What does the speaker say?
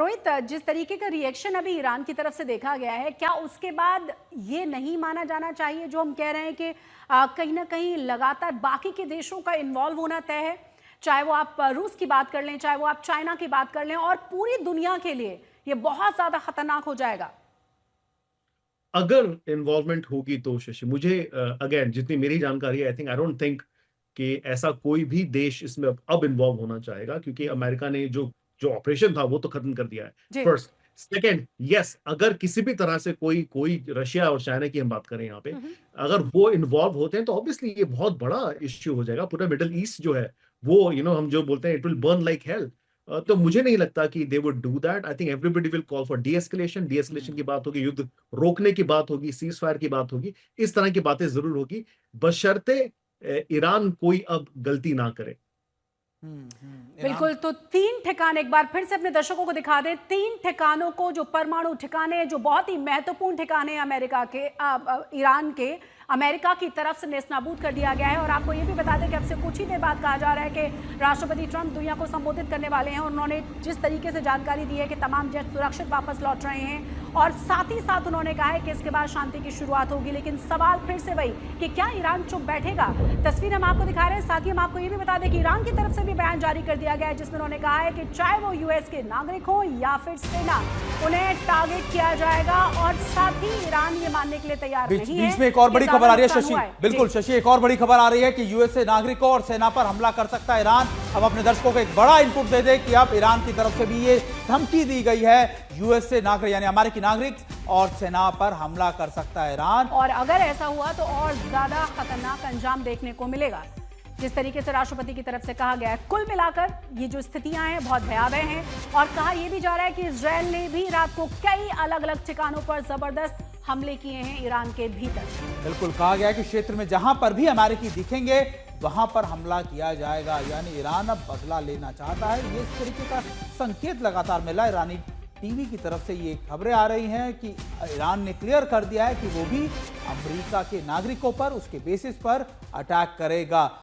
रोहित, जिस तरीके का रिएक्शन अभी ईरान की तरफ से देखा गया है, क्या उसके बाद ये नहीं माना जाना चाहिए जो हम कह रहे हैं कि कहीं ना कहीं लगातार बाकी के देशों का इन्वॉल्व होना तय है? चाहे वो आप रूस की बात कर लें, चाहे वो आप चाइना की बात कर लें, और पूरी दुनिया के लिए ये बहुत ज्यादा खतरनाक हो जाएगा। अगर इन्वॉल्वमेंट होगी तो शशि, मुझे अगेन जितनी मेरी जानकारी है, आई डोंट थिंक कि ऐसा कोई भी देश इसमें अब इन्वॉल्व होना चाहेगा, क्योंकि अमेरिका ने जो जो ऑपरेशन था वो तो खत्म कर दिया है। जी। फर्स्ट। सेकंड, यस, अगर किसी भी तरह से कोई कोई रशिया और चाइना की हम बात करें यहाँ पे, अगर वो इन्वॉल्व होते हैं तो ऑब्वियसली ये बहुत बड़ा इश्यू हो जाएगा। पूरा मिडिल ईस्ट जो है वो हम जो बोलते हैं it will burn like hell. तो मुझे नहीं लगता कि they would do that. I think everybody will call for D escalation की बात होगी, युद्ध रोकने की बात होगी, सीज फायर की बात होगी, इस तरह की बातें जरूर होगी, बशर्ते ईरान कोई अब गलती ना करे। बिल्कुल। तो 3 ठिकाने एक बार फिर से अपने दर्शकों को दिखा दें, 3 ठिकानों को, जो परमाणु ठिकाने, जो बहुत ही महत्वपूर्ण ठिकाने अमेरिका के ईरान के, अमेरिका की तरफ से नेस्तनाबूद कर दिया गया है। और आपको ये भी बता दें कि अब से कुछ ही देर बाद कहा जा रहा है कि राष्ट्रपति ट्रंप दुनिया को संबोधित करने वाले हैं। उन्होंने जिस तरीके से जानकारी दी है कि तमाम जेट सुरक्षित वापस लौट रहे हैं, और साथ ही साथ उन्होंने कहा है कि इसके बाद शांति की शुरुआत होगी। लेकिन सवाल फिर से वही कि क्या ईरान चुप बैठेगा? तस्वीर हम आपको दिखा रहे हैं। साथ ही हम आपको ये भी बता दें कि ईरान की तरफ से भी बयान जारी कर दिया गया है, जिसमें उन्होंने कहा है कि चाहे वो यूएस के नागरिक हो या फिर सेना, उन्हें टारगेट किया जाएगा। और साथ ही ईरान ये मानने के लिए तैयार नहीं है। बीच में एक और बड़ी खबर आ रही है शशि, बिल्कुल शशि, एक और बड़ी खबर आ रही है कि यूएसए नागरिकों और सेना पर हमला कर सकता है ईरान। हम अपने दर्शकों को एक बड़ा इनपुट दे दें कि अब ईरान की तरफ से भी ये धमकी दी गई है, यूएसए नागरिक यानी अमेरिकी नागरिक और सेना पर हमला कर सकता है ईरान। और अगर ऐसा हुआ तो और ज्यादा खतरनाक अंजाम देखने को मिलेगा, जिस तरीके से राष्ट्रपति की तरफ से कहा गया है। कुल मिलाकर ये जो स्थितियां हैं बहुत भयावह हैं। और कहा यह भी जा रहा है कि इजरायल ने भी रात को कई अलग अलग ठिकानों पर जबरदस्त हमले किए हैं ईरान के भीतर। बिल्कुल, कहा गया है कि क्षेत्र में जहां पर भी अमेरिकी दिखेंगे वहां पर हमला किया जाएगा। यानी ईरान अब बदला लेना चाहता है, ये इस तरीके का संकेत लगातार मिला। ईरानी टीवी की तरफ से ये खबरें आ रही हैं कि ईरान ने क्लियर कर दिया है कि वो भी अमेरिका के नागरिकों पर, उसके बेसिस पर अटैक करेगा।